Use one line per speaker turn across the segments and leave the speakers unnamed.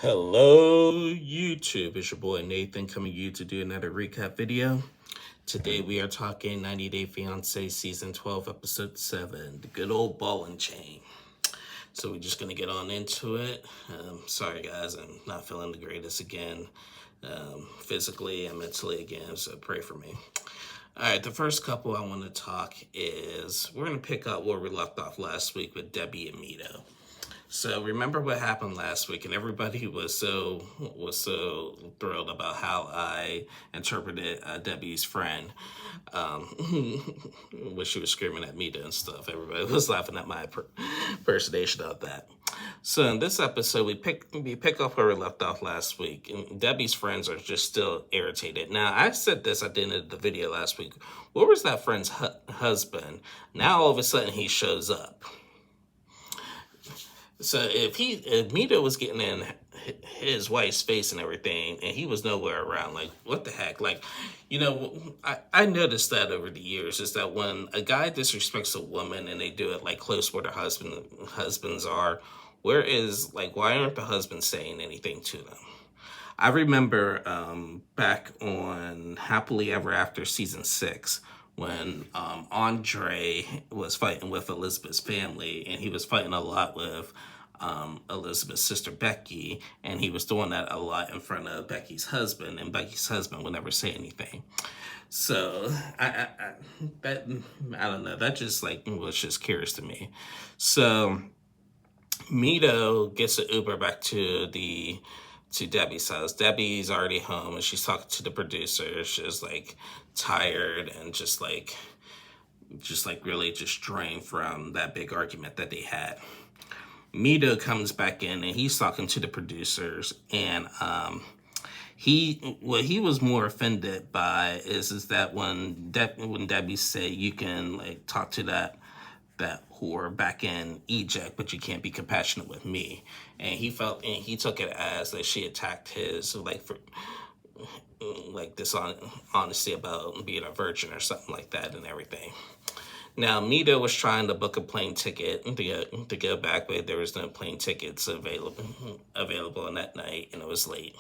Hello, YouTube. It's your boy Nathan coming to you to do another recap video. Today we are talking 90 Day Fiancé Season 12, Episode 7, the good old ball and chain. So we're just going to get on into it. Sorry guys, I'm not feeling the greatest again, physically and mentally again, so pray for me. Alright, the first couple I want to talk is, we're going to pick up where we left off last week with Debbie and Mito. So remember what happened last week, and everybody was so thrilled about how I interpreted Debbie's friend when she was screaming at Mita and stuff. Everybody was laughing at my impersonation of that. So in this episode, we pick up where we left off last week, and Debbie's friends are just still irritated. Now, I said this at the end of the video last week. Where was that friend's husband? Now all of a sudden he shows up. So if Mito was getting in his wife's face and everything, and he was nowhere around, like, what the heck? Like, you know, I noticed that over the years, is that when a guy disrespects a woman and they do it, like, close where their husbands are, why aren't the husbands saying anything to them? I remember back on Happily Ever After Season 6, when Andre was fighting with Elizabeth's family, and he was fighting a lot with Elizabeth's sister Becky, and he was doing that a lot in front of Becky's husband, and Becky's husband would never say anything. So I don't know, that just was just curious to me. So Mito gets an Uber back to Debbie's house. Debbie's already home, and she's talking to the producer. She's like tired and just really drained from that big argument that they had. Mito comes back in, and he's talking to the producers, and what he was more offended by is that when Debbie said, you can talk to that whore back in Egypt, but you can't be compassionate with me. And he took it as that she attacked his dishonesty about being a virgin or something like that and everything. Now Mito was trying to book a plane ticket to go back, but there was no plane tickets available on that night, and it was late.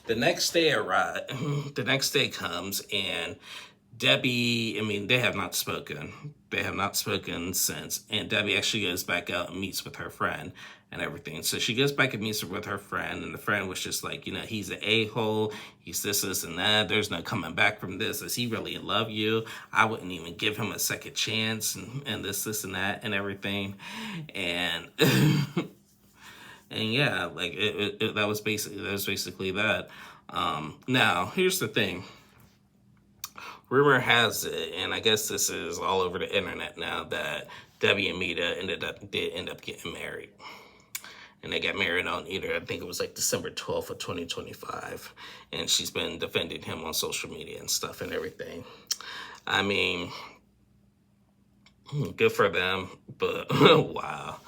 The next day arrived. The next day comes, and Debbie, they have not spoken. They have not spoken since. And Debbie actually goes back out and meets with her friend and everything. So she goes back and meets with her friend, and the friend was just like, he's an a-hole. He's this, and that. There's no coming back from this. Does he really love you? I wouldn't even give him a second chance, and this, and that, and everything. And and yeah, that was basically that. Now, here's the thing. Rumor has it, and I guess this is all over the internet now, that Debbie and Mita did end up getting married. And they got married on I think it was December 12th of 2025. And she's been defending him on social media and stuff and everything. I mean, good for them, but wow.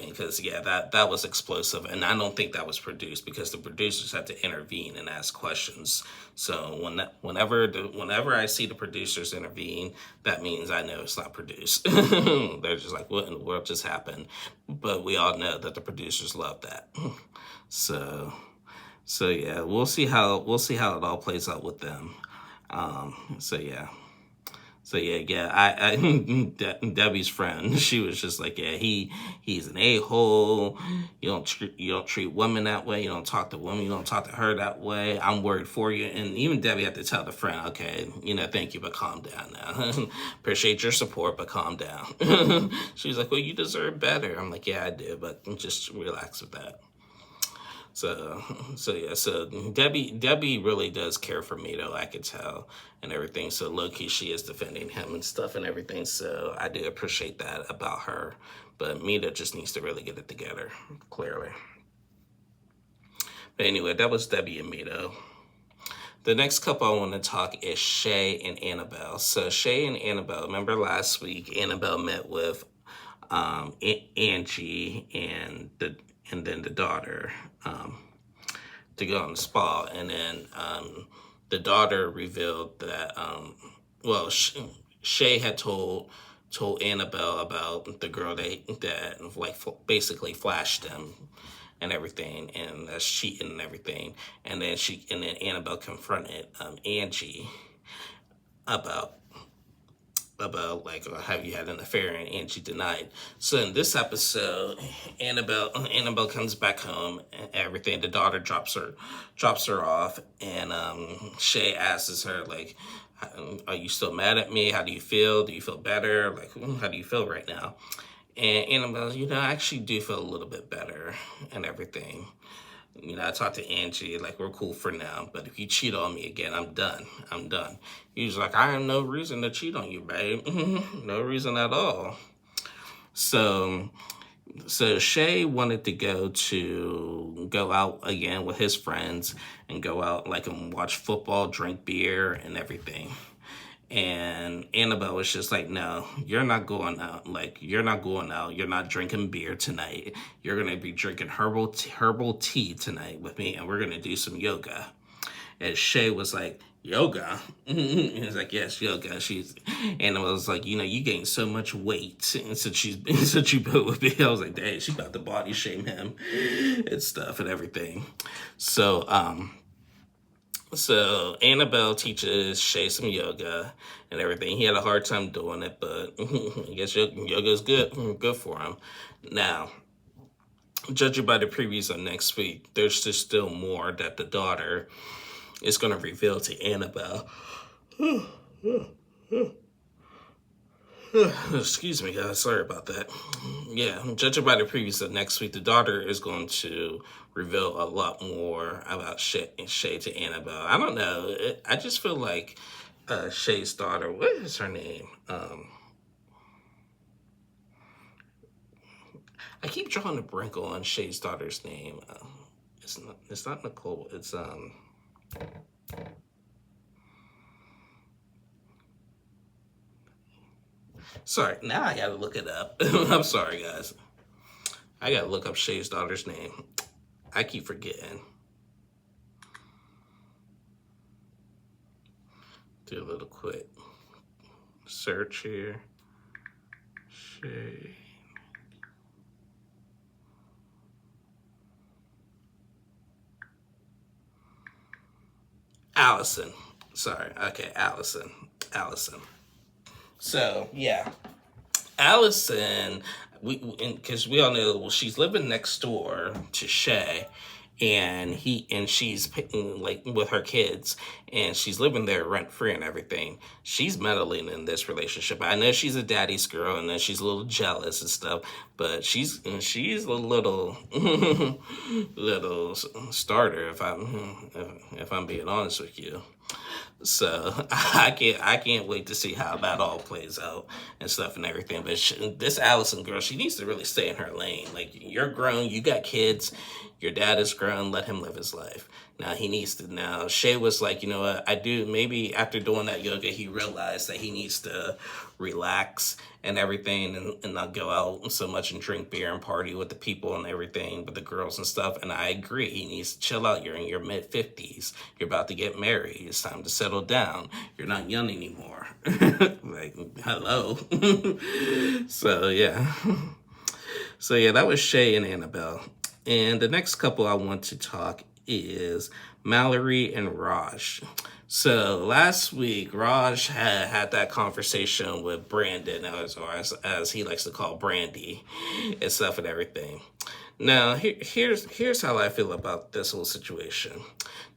Because, yeah, that was explosive. And I don't think that was produced, because the producers had to intervene and ask questions. So whenever I see the producers intervene, that means I know it's not produced. They're just like, what in the world just happened? But we all know that the producers love that. So yeah, we'll see how it all plays out with them. So yeah, Debbie's friend, she was just like, yeah, he's an a-hole. You don't treat women that way. You don't talk to women. You don't talk to her that way. I'm worried for you. And even Debbie had to tell the friend, okay, thank you, but calm down now. Appreciate your support, but calm down. She's like, well, you deserve better. I'm like, yeah, I do, but just relax with that. So Debbie really does care for Mito, I could tell, and everything. So low-key, she is defending him and stuff and everything. So I do appreciate that about her. But Mito just needs to really get it together, clearly. But anyway, that was Debbie and Mito. The next couple I want to talk is Shay and Annabelle. So Shay and Annabelle, remember last week, Annabelle met with Angie and then the daughter to go on the spa, and then the daughter revealed that Shay had told Annabelle about the girl that basically flashed them and everything, and that's cheating and everything. And then Annabelle confronted Angie about like, have you had an affair, and Angie denied. So in this episode, Annabelle comes back home and everything. The daughter drops her off, and Shay asks her like, are you still mad at me? How do you feel? Do you feel better? Like, how do you feel right now? And Annabelle, I actually do feel a little bit better and everything. I talked to Angie, like, we're cool for now, but if you cheat on me again, I'm done. I'm done. He was like, I have no reason to cheat on you, babe. No reason at all. So Shay wanted to go out again with his friends and go out, like, and watch football, drink beer, and everything. And Annabelle was just like, no, you're not going out. Like, you're not going out. You're not drinking beer tonight. You're going to be drinking herbal tea tonight with me, and we're going to do some yoga. And Shay was like, yoga? He's like, yes, yoga. Annabelle was like, you gained so much weight since you been with me. I was like, dang, she about to body shame him and stuff and everything. So Annabelle teaches Shay some yoga and everything. He had a hard time doing it, but I guess yoga is good for him. Now, judging by the previews of next week, there's just still more that the daughter is going to reveal to Annabelle. Excuse me, guys. Sorry about that. Yeah, judging by the previews of next week, the daughter is going to reveal a lot more about Shay to Annabelle. I don't know. I just feel like Shay's daughter, what is her name? I keep drawing a blank on Shay's daughter's name. It's not Nicole. It's sorry. Now I gotta look it up. I'm sorry, guys. I gotta look up Shay's daughter's name. I keep forgetting. Do a little quick search here. Shay. Allison. Sorry. Okay, Allison. So, yeah. Allison, because we all know she's living next door to Shay, and she's like with her kids, and she's living there rent free and everything. She's meddling in this relationship. I know she's a daddy's girl, and then she's a little jealous and stuff, but she's a little little starter if I'm being honest with you. So I can't wait to see how that all plays out and stuff and everything. But this Allison girl, she needs to really stay in her lane. Like, you're grown, you got kids, your dad is grown, let him live his life. Now he needs to. Now Shay was like, you know what, maybe after doing that yoga, he realized that he needs to relax and everything and not go out so much and drink beer and party with the people and everything, with the girls and stuff. And I agree, he needs to chill out. You're in your mid-50s. You're about to get married. It's time to settle down. You're not young anymore. Like, hello. So, yeah. So, yeah, that was Shay and Annabelle. And the next couple I want to talk is Mallory and Raj. So last week, Raj had that conversation with Brandon, or as he likes to call Brandy, and stuff and everything. Now, here's how I feel about this whole situation.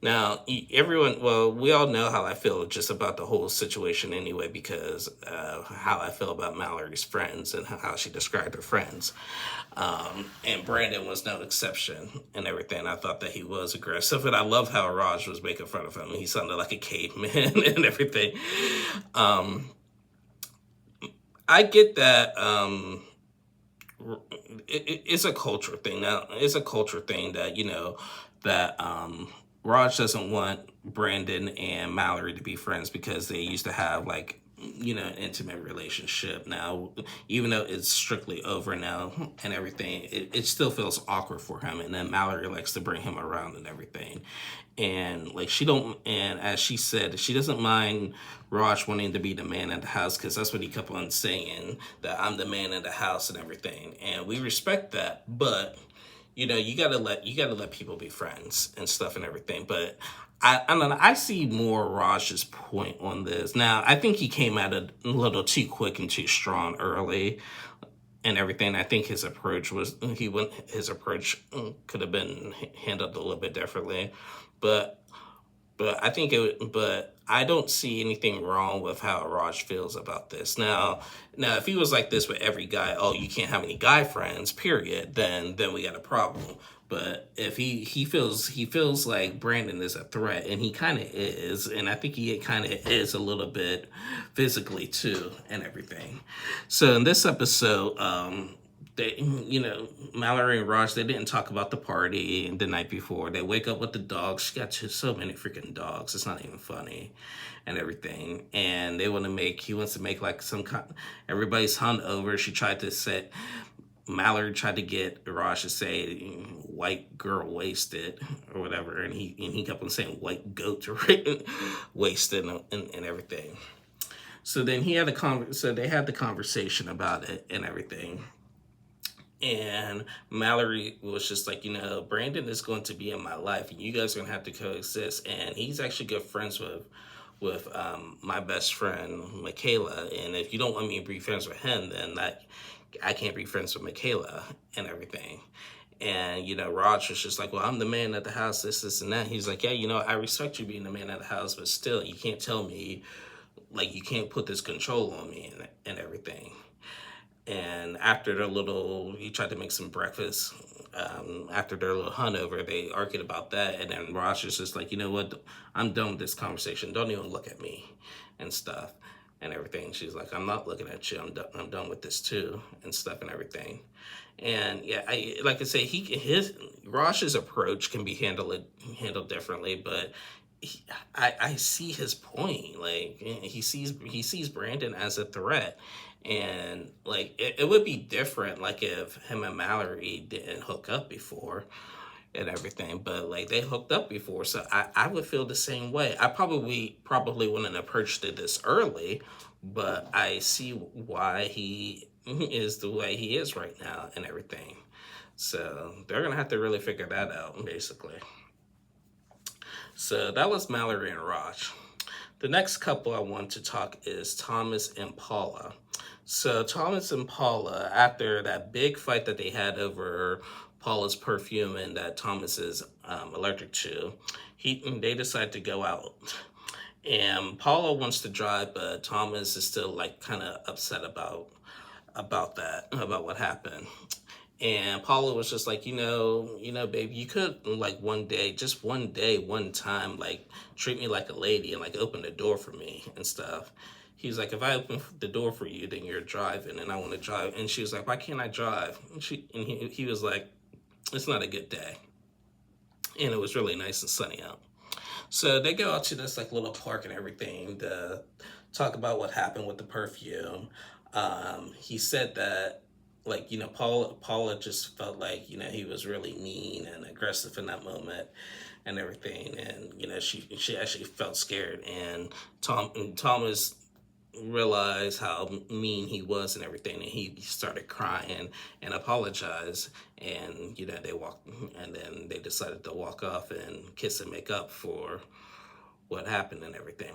Now, we all know how I feel just about the whole situation anyway, because how I feel about Mallory's friends and how she described her friends. And Brandon was no exception and everything. I thought that he was aggressive, and I love how Raj was making fun of him. He sounded like a caveman and everything. I get that it's a culture thing. Now, it's a culture thing that, that Raj doesn't want Brandon and Mallory to be friends because they used to have, like, an intimate relationship. Now, even though it's strictly over now and everything, it still feels awkward for him. And then Mallory likes to bring him around and everything. And like, and as she said, she doesn't mind Raj wanting to be the man in the house, because that's what he kept on saying, that I'm the man in the house and everything. And we respect that, but you gotta let people be friends and stuff and everything. But I don't know. I see more Raj's point on this. Now, I think he came at it a little too quick and too strong early and everything. I think his approach could have been handled a little bit differently, but but I don't see anything wrong with how Raj feels about this. Now, if he was like this with every guy, oh, you can't have any guy friends, period, then we got a problem. But if he feels like Brandon is a threat, and he kind of is, and I think he kind of is a little bit physically too, and everything. So in this episode, they, Mallory and Raj, they didn't talk about the party the night before. They wake up with the dogs. She got so many freaking dogs. It's not even funny and everything. And he wants to make like some kind, everybody's hungover. Mallory tried to get Raj to say white girl wasted or whatever. And he kept on saying white goat wasted and everything. So then they had the conversation about it and everything. And Mallory was just like, Brandon is going to be in my life, and you guys are going to have to coexist. And he's actually good friends with my best friend, Michaela. And if you don't want me to be friends with him, then I can't be friends with Michaela and everything. And, Raj was just like, well, I'm the man at the house, this, and that. He's like, yeah, I respect you being the man at the house, but still, you can't tell me, like, you can't put this control on me and everything. And after he tried to make some breakfast. After their little huntover, they argued about that. And then Ross is just like, you know what? I'm done with this conversation. Don't even look at me and stuff and everything. She's like, I'm not looking at you. I'm done with this too and stuff and everything. And yeah, like I say, Ross's approach can be handled differently, but I see his point. Like he sees Brandon as a threat. And like it would be different like if him and Mallory didn't hook up before and everything, but like they hooked up before, so I would feel the same way. I probably wouldn't have approached it this early, but I see why he is the way he is right now and everything. So they're gonna have to really figure that out basically. So that was Mallory and Raj. The next couple I want to talk is Thomas and Paula. So Thomas and Paula, after that big fight that they had over Paula's perfume and that Thomas is allergic to, they decide to go out. And Paula wants to drive, but Thomas is still like kind of upset about what happened. And Paula was just like, babe, you could like one day, one time, like treat me like a lady and like open the door for me and stuff. He's like, if I open the door for you, then you're driving and I want to drive. And she was like, why can't I drive? And he was like, it's not a good day. And it was really nice and sunny out. So they go out to this like little park and everything to talk about what happened with the perfume. He said that like, Paula just felt like, he was really mean and aggressive in that moment and everything. And, she actually felt scared. And Thomas realized how mean he was and everything. And he started crying and apologized. And, then they decided to walk off and kiss and make up for what happened and everything.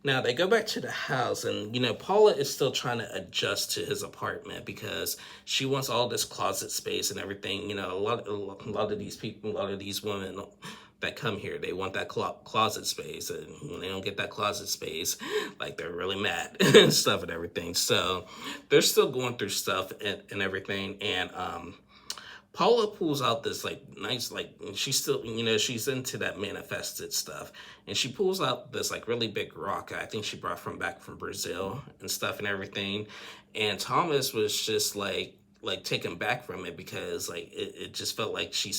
Now they go back to the house, and Paula is still trying to adjust to his apartment because she wants all this closet space and everything. A lot of these people, a lot of these women that come here, they want that closet space, and when they don't get that closet space, like they're really mad and stuff and everything. So they're still going through stuff and everything, and Paula pulls out this like nice, like she's still, she's into that manifested stuff. And she pulls out this like really big rock. I think she brought back from Brazil and stuff and everything. And Thomas was just like taken back from it because like it just felt like she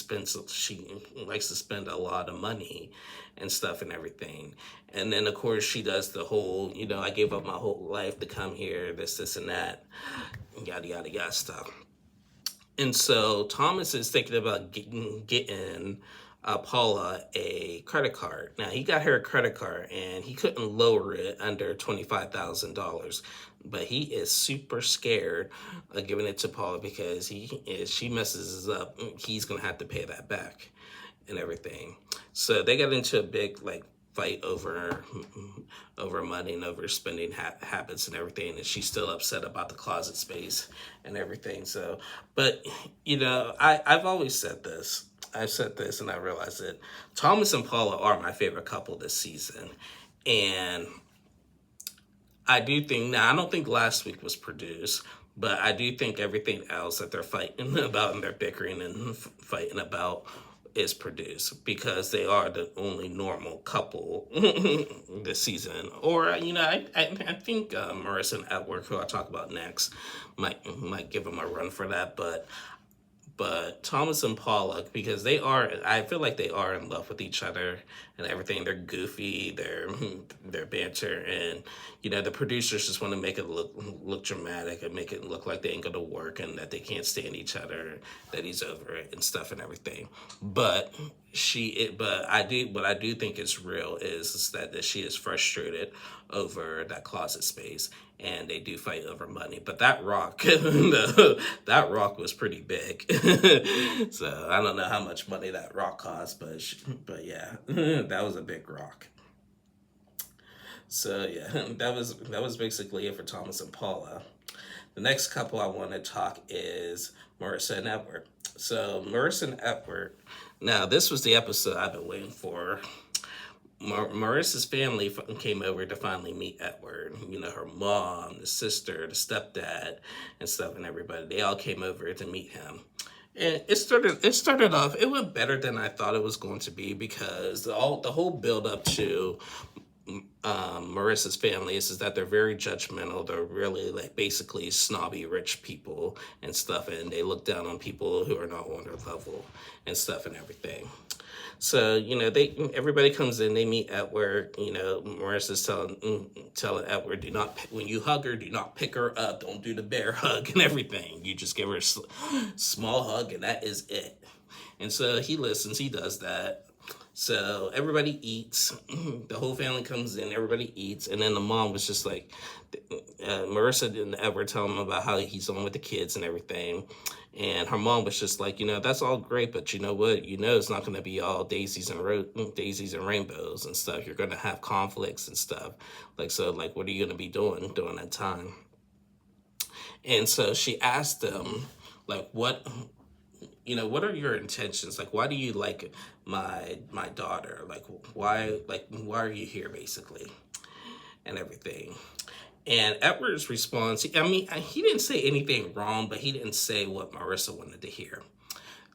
likes to spend a lot of money and stuff and everything. And then of course she does the whole, I gave up my whole life to come here, this and that, yada, yada, yada stuff. And so Thomas is thinking about getting Paula a credit card. Now, he got her a credit card, and he couldn't lower it under $25,000. but he is super scared of giving it to Paula because if she messes up, he's gonna have to pay that back and everything. So they got into a big like fight over money and over spending habits and everything, and she's still upset about the closet space and everything. So, but I've always said this. I've said this, and I realize that Thomas and Paula are my favorite couple this season, and I do think now I don't think last week was produced, but I do think everything else that they're fighting about and they're bickering and fighting about is produced because they are the only normal couple this season. Or I think Marissa and Edward, who I'll talk about next, might give them a run for that, but Thomas and Paula, because I feel like they are in love with each other and everything. They're goofy, they're banter, and the producers just want to make it look dramatic and make it look like they ain't gonna work and that they can't stand each other, that he's over it and stuff and everything. But I do think it's real is that she is frustrated over that closet space, and they do fight over money. But that rock, that rock was pretty big. So I don't know how much money that rock cost, but yeah, that was a big rock. So yeah, that was basically it for Thomas and Paula. The next couple I want to talk is Marissa and Edward. So Marissa and Edward. Now this was the episode I've been waiting for. Marissa's family came over to finally meet Edward. Her mom, the sister, the stepdad, and stuff, and everybody. They all came over to meet him. And it started off. It went better than I thought it was going to be because the whole build up to Marissa's family is that they're very judgmental. They're really like basically snobby rich people and stuff, and they look down on people who are not on their level and stuff and everything. So everybody comes in, they meet Edward. Marissa's telling Edward, do not, when you hug her, do not pick her up. Don't do the bear hug and everything. You just give her a small hug, and that is it. And so he listens. He does that. So everybody eats. The whole family comes in. Everybody eats, and then the mom was just like, Marissa didn't ever tell him about how he's on with the kids and everything. And her mom was just like, that's all great, but you know what? It's not going to be all daisies and rainbows and stuff. You're going to have conflicts and stuff. Like, what are you going to be doing during that time? And so she asked them, like, what are your intentions? Like, why do you like my daughter? Like, why are you here, basically, and everything? And Edward's response, I mean, he didn't say anything wrong, but he didn't say what Marissa wanted to hear.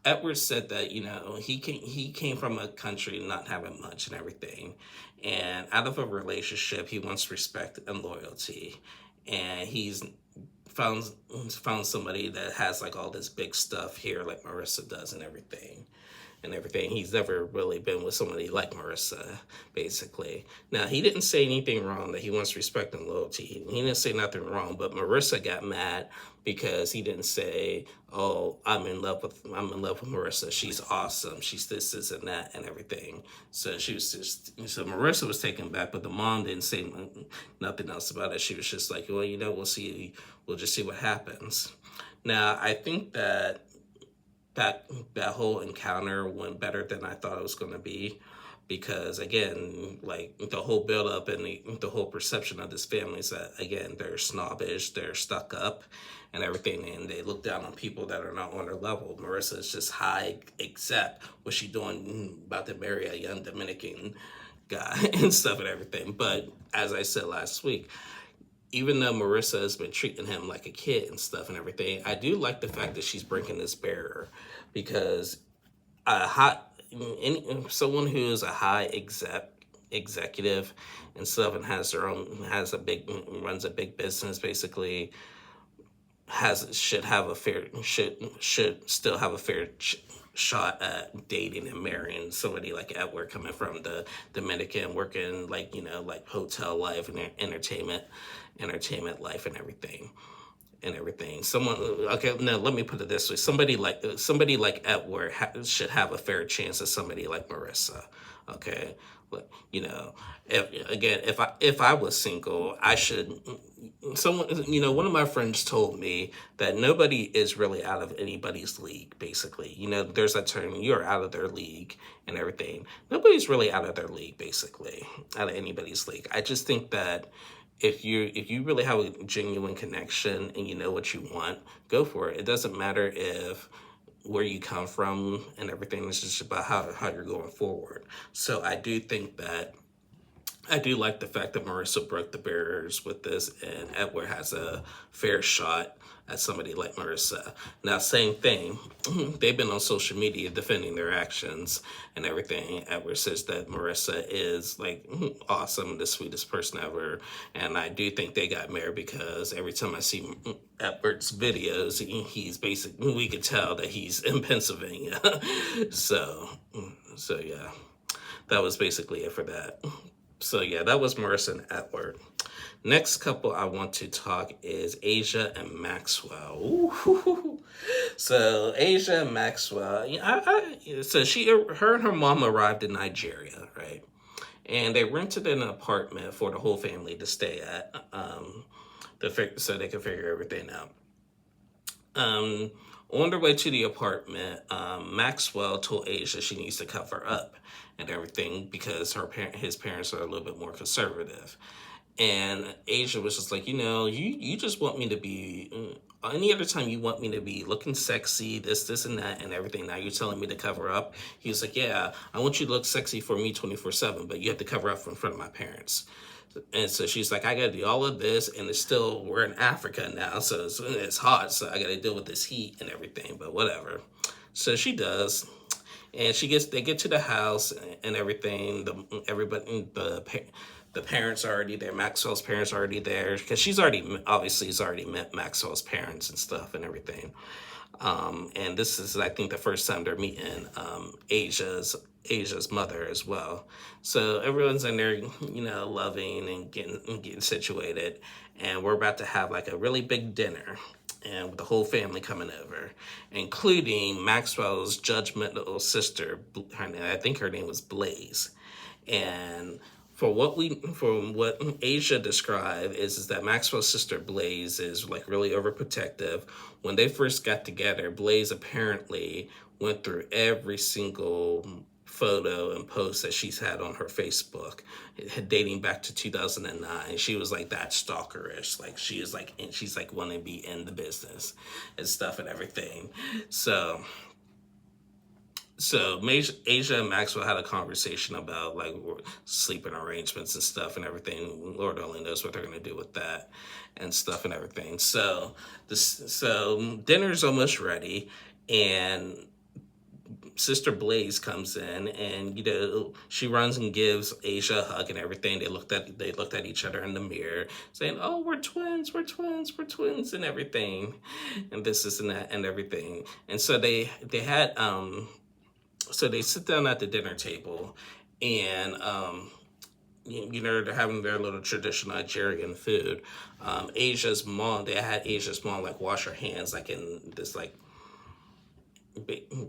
Edward said that, he came from a country not having much and everything. And out of a relationship, he wants respect and loyalty. And he's found somebody that has like all this big stuff here like Marissa does and everything. He's never really been with somebody like Marissa, basically. Now, he didn't say anything wrong, that he wants respect and loyalty. He didn't say nothing wrong, but Marissa got mad because he didn't say, oh, I'm in love with Marissa. She's awesome. She's this, and that, and everything. So Marissa was taken back, but the mom didn't say nothing else about it. She was just like, well, we'll see. We'll just see what happens. Now, I think that whole encounter went better than I thought it was going to be, because again, like the whole build up and the whole perception of this family is that, again, they're snobbish, they're stuck up and everything, and they look down on people that are not on their level. Marissa is just high except what's she doing, about to marry a young Dominican guy and stuff and everything. But as I said last week, even though Marissa has been treating him like a kid and stuff and everything, I do like the fact that she's breaking this barrier, because someone who is a high executive and stuff and runs a big business, basically should still have a fair shot at dating and marrying somebody like Edward, coming from the Dominican, working like hotel life and entertainment life and everything. and everything. Someone, okay, no, let me put it this way: somebody like Edward should have a fair chance as somebody like Marissa. Okay, but if I was single, I should. Someone, one of my friends told me that nobody is really out of anybody's league. Basically, there's that term: you're out of their league and everything. Nobody's really out of their league. Basically, out of anybody's league. I just think that if you really have a genuine connection and you know what you want, go for it. It doesn't matter if where you come from and everything. It's just about how you're going forward. So I do like the fact that Marissa broke the barriers with this, and Edward has a fair shot at somebody like Marissa. Now, same thing, they've been on social media defending their actions and everything. Edward says that Marissa is like awesome, the sweetest person ever, and I do think they got married because every time I see Edward's videos, he's basically, we could tell that he's in Pennsylvania. So yeah, that was basically it for that. So yeah, that was Marissa and Edward. Next couple I want to talk is Asia and Maxwell. Ooh. So Asia and Maxwell, so her and her mom arrived in Nigeria, right? And they rented an apartment for the whole family to stay at, so they could figure everything out. On their way to the apartment, Maxwell told Asia she needs to cover up and everything because his parents are a little bit more conservative. And Asia was just like, you just want me to be, any other time you want me to be looking sexy, this, and that, and everything. Now you're telling me to cover up. He was like, yeah, I want you to look sexy for me 24/7, but you have to cover up in front of my parents. And so she's like, I got to do all of this, and we're in Africa now, so it's hot, so I got to deal with this heat and everything, but whatever. So she does, and they get to the house and everything. The parents are already there. Maxwell's parents are already there because she's already met Maxwell's parents and stuff and everything. And this is, I think, the first time they're meeting Asia's mother as well. So everyone's in there, loving and getting situated. And we're about to have like a really big dinner, and with the whole family coming over, including Maxwell's judgmental sister. I think her name was Blaze. And from what Asia described is that Maxwell's sister Blaze is like really overprotective. When they first got together, Blaze apparently went through every single photo and post that she's had on her Facebook, dating back to 2009. She was like that stalkerish, like she is like, and she's like wanting to be in the business and stuff and everything. So Asia and Maxwell had a conversation about like sleeping arrangements and stuff and everything. Lord only knows what they're gonna do with that and stuff and everything. So dinner's almost ready, and Sister Blaze comes in, and she runs and gives Asia a hug and everything. They looked at each other in the mirror, saying, "Oh, we're twins, and everything, and this and that and everything." And so they had so they sit down at the dinner table, and they're having their little traditional Nigerian food. They had Asia's mom like wash her hands like in this like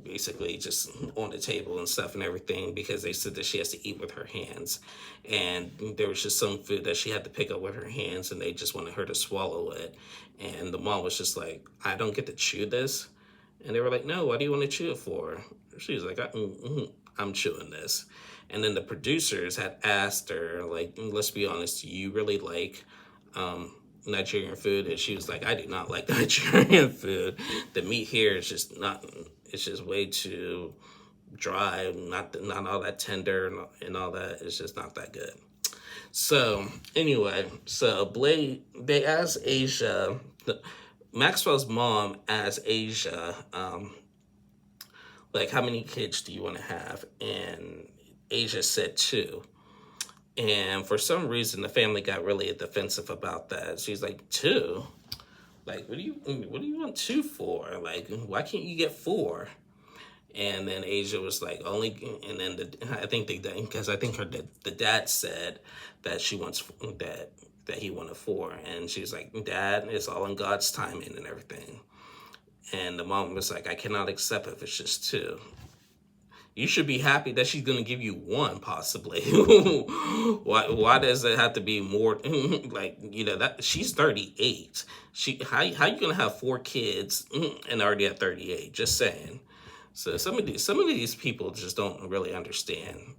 basically just on the table and stuff and everything, because they said that she has to eat with her hands, and there was just some food that she had to pick up with her hands, and they just wanted her to swallow it, and the mom was just like, I don't get to chew this. And they were like, no, what do you want to chew it for? She was like, I'm chewing this. And then the producers had asked her, like, let's be honest, do you really like Nigerian food? And she was like, I do not like Nigerian food. The meat here is just not, it's just way too dry, not all that tender and all that. It's just not that good. So anyway, they asked Asia, Maxwell's mom asked Asia, like, how many kids do you want to have? And Asia said 2. And for some reason, the family got really defensive about that. She's like, 2? Like, what do you want 2 for? Like, why can't you get 4? And then Asia was like, only, and then the dad said that she wants that that he wanted for. And she's like, Dad, it's all in God's timing and everything. And the mom was like, I cannot accept if it's just two. You should be happy that she's gonna give you one, possibly. Why does it have to be more? Like, that she's 38. How you gonna have four kids and already at 38? Just saying. So some of these people just don't really understand.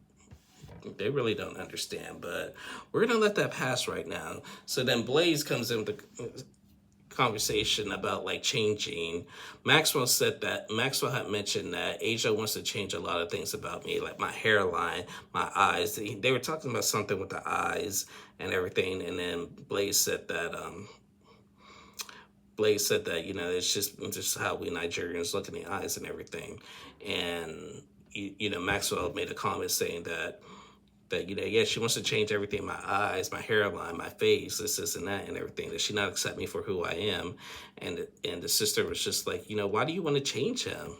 They really don't understand, but we're gonna let that pass right now. So then Blaze comes in with the conversation about like changing. Maxwell had mentioned that Asia wants to change a lot of things about me, like my hairline, my eyes. They were talking about something with the eyes and everything, and then Blaze said that it's just how we Nigerians look in the eyes and everything. And Maxwell made a comment saying that yeah, she wants to change everything, my eyes, my hairline, my face, this and that and everything, that she not accept me for who I am. And the sister was just like, why do you want to change him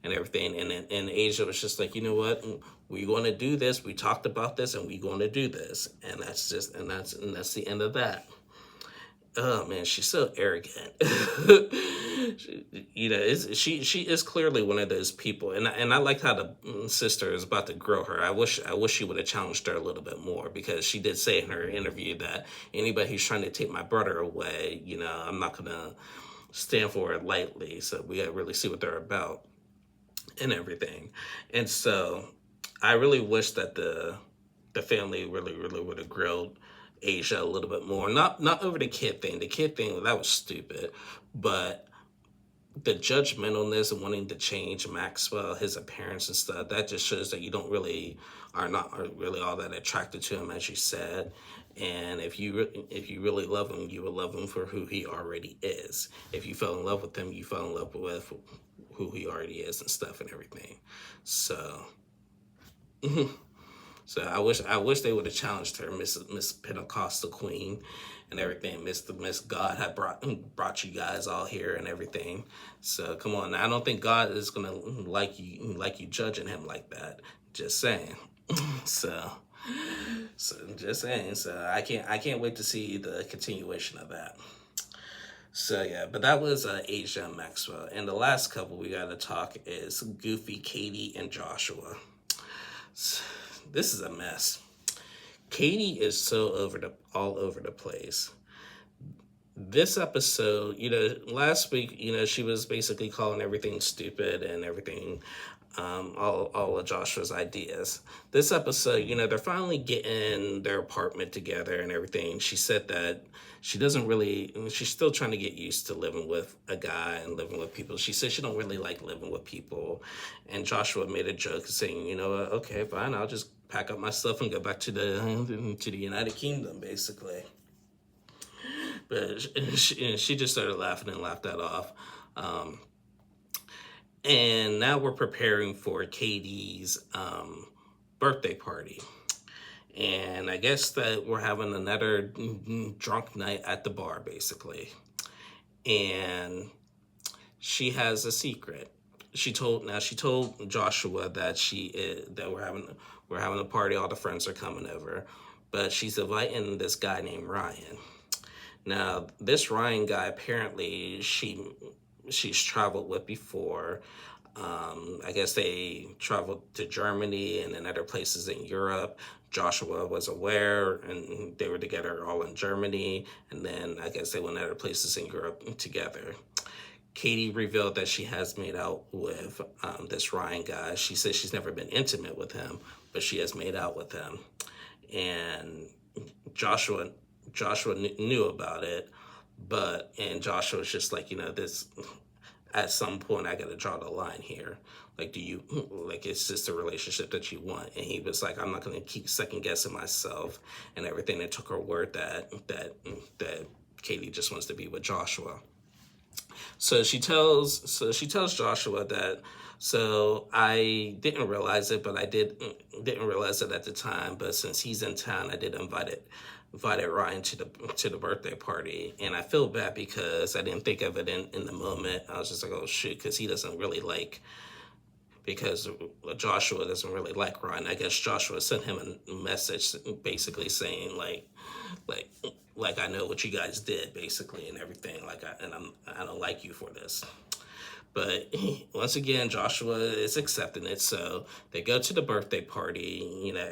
and everything? And Asia was just like, you know what, we're going to do this. We talked about this and we're going to do this. And that's the end of that. Oh man, she's so arrogant. She is clearly one of those people, and I like how the sister is about to grow her. I wish she would have challenged her a little bit more, because she did say in her interview that anybody who's trying to take my brother away, I'm not gonna stand for it lightly. So we gotta really see what they're about and everything. And so I really wish that the family really would have grilled Asia a little bit more. Not over the kid thing. The kid thing, that was stupid. But the judgmentalness and wanting to change Maxwell, his appearance and stuff, that just shows that you are not really all that attracted to him, as you said. And if you really love him, you will love him for who he already is. If you fell in love with him, you fell in love with who he already is and stuff and everything. So So I wish they would have challenged her, Miss Pentecostal Queen, and everything. Miss God had brought you guys all here and everything. So come on, now, I don't think God is gonna like you judging him like that. Just saying. So just saying. So I can't wait to see the continuation of that. So yeah, but that was Asia and Maxwell, and the last couple we got to talk is Goofy, Katie, and Joshua. This is a mess. Katie is so all over the place. This episode, last week, she was basically calling everything stupid and everything, all of Joshua's ideas. This episode, they're finally getting their apartment together and everything. She said that she's still trying to get used to living with a guy and living with people. She said she don't really like living with people. And Joshua made a joke saying, okay, fine, I'll just pack up my stuff and go back to the United Kingdom, basically. But she just started laughing and laughed that off. And now we're preparing for Katie's birthday party. And I guess that we're having another drunk night at the bar, basically. And she has a secret. She told Joshua that we're having a party. All the friends are coming over, but she's inviting this guy named Ryan. Now, this Ryan guy, apparently she's traveled with before. I guess they traveled to Germany and then other places in Europe. Joshua was aware, and they were together all in Germany, and then I guess they went other places in Europe together. Katie revealed that she has made out with this Ryan guy. She says she's never been intimate with him, but she has made out with him. And Joshua knew about it, and Joshua was just like, this, at some point I got to draw the line here. Like, it's just a relationship that you want. And he was like, I'm not going to keep second guessing myself and everything. It took her word that Katie just wants to be with Joshua. So she tells Joshua that, so I didn't realize it, but I didn't realize it at the time. But since he's in town, I did invited Ryan to the birthday party, and I feel bad because I didn't think of it in the moment. I was just like, oh shoot, because he doesn't really like because Joshua doesn't really like Ryan. I guess Joshua sent him a message basically saying like like I know what you guys did basically and everything. I don't like you for this. But once again, Joshua is accepting it. So they go to the birthday party. You know,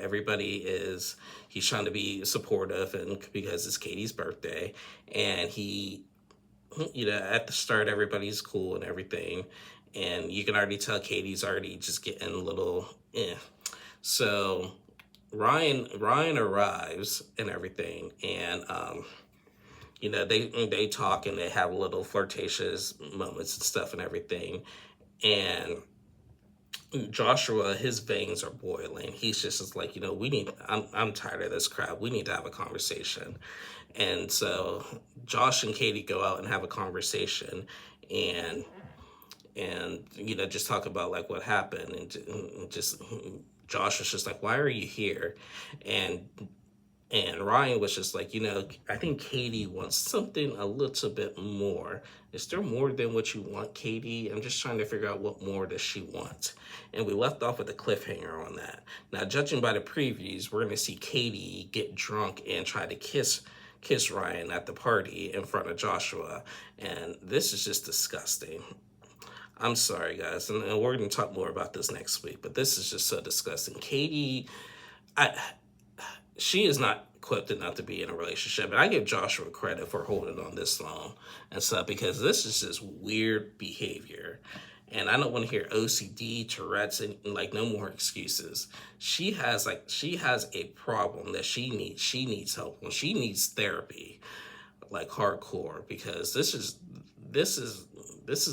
he's trying to be supportive, and because it's Katie's birthday, and at the start, everybody's cool and everything. And you can already tell Katie's already just getting a little, eh. So Ryan arrives and everything, and they talk and they have little flirtatious moments and stuff and everything. And Joshua, his veins are boiling. He's just like, I'm tired of this crap. We need to have a conversation. And so Josh and Katie go out and have a conversation, and just talk about like what happened, and just Josh was just like, why are you here? And Ryan was just like, I think Katie wants something a little bit more. Is there more than what you want, Katie? I'm just trying to figure out what more does she want. And we left off with a cliffhanger on that. Now, judging by the previews, we're going to see Katie get drunk and try to kiss Ryan at the party in front of Joshua. And this is just disgusting. I'm sorry, guys. And we're going to talk more about this next week. But this is just so disgusting. Katie, she is not equipped enough to be in a relationship. And I give Joshua credit for holding on this long and stuff, because this is just weird behavior. And I don't want to hear OCD, Tourette's, and like no more excuses. She has a problem that she needs help. Well, she needs therapy, like hardcore, because this is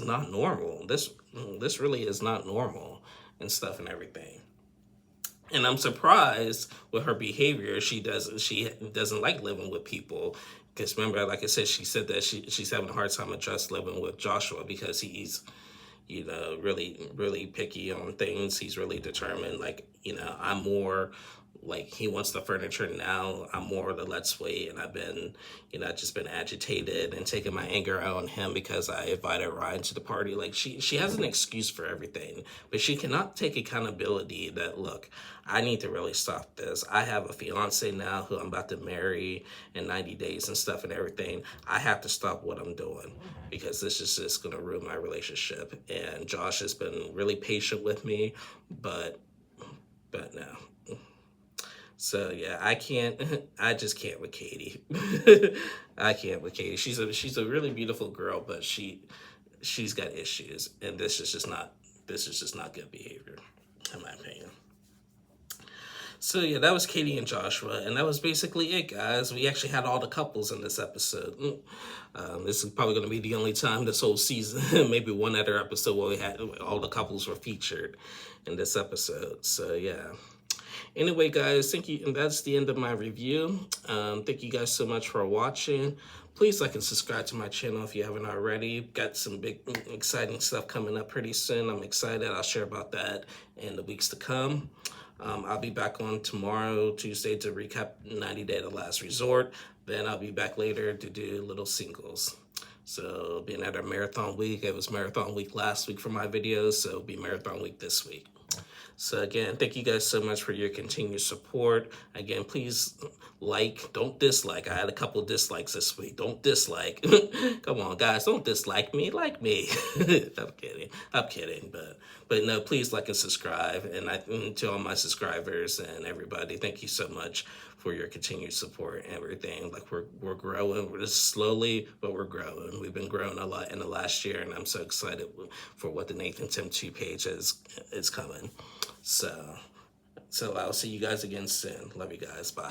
not normal. This really is not normal and stuff and everything. And I'm surprised with her behavior. She doesn't like living with people. Because remember, like I said, she said that she's having a hard time just living with Joshua because he's, really, really picky on things. He's really determined. Like, I'm more like, he wants the furniture now. I'm more of the let's wait. And I've been, I've just been agitated and taking my anger out on him because I invited Ryan to the party. Like, she has an excuse for everything, but she cannot take accountability that, look, I need to really stop this. I have a fiance now who I'm about to marry in 90 days and stuff and everything. I have to stop what I'm doing because this is just going to ruin my relationship. And Josh has been really patient with me, but no. So yeah, I just can't with Katie. I can't with Katie. She's a really beautiful girl, but she's got issues, and this is just not good behavior, in my opinion. So yeah, that was Katie and Joshua, and that was basically it, guys. We actually had all the couples in this episode. This is probably going to be the only time this whole season, maybe one other episode where we had all the couples were featured in this episode. So yeah. Anyway, guys, thank you, and that's the end of my review. Thank you guys so much for watching. Please like and subscribe to my channel if you haven't already. Got some big, exciting stuff coming up pretty soon. I'm excited. I'll share about that in the weeks to come. I'll be back on tomorrow, Tuesday, to recap 90 Day The Last Resort. Then I'll be back later to do little singles. So being at our marathon week, it was marathon week last week for my videos, so it'll be marathon week this week. So again, thank you guys so much for your continued support. Again, please like, don't dislike. I had a couple dislikes this week. Don't dislike. Come on, guys, don't dislike me. Like me. I'm kidding. But no, please like and subscribe. And to all my subscribers and everybody, thank you so much for your continued support and everything. Like we're growing. We're just slowly, but we're growing. We've been growing a lot in the last year, and I'm so excited for what the Nathan Tim 2 page is coming. So I'll see you guys again soon. Love you guys. Bye.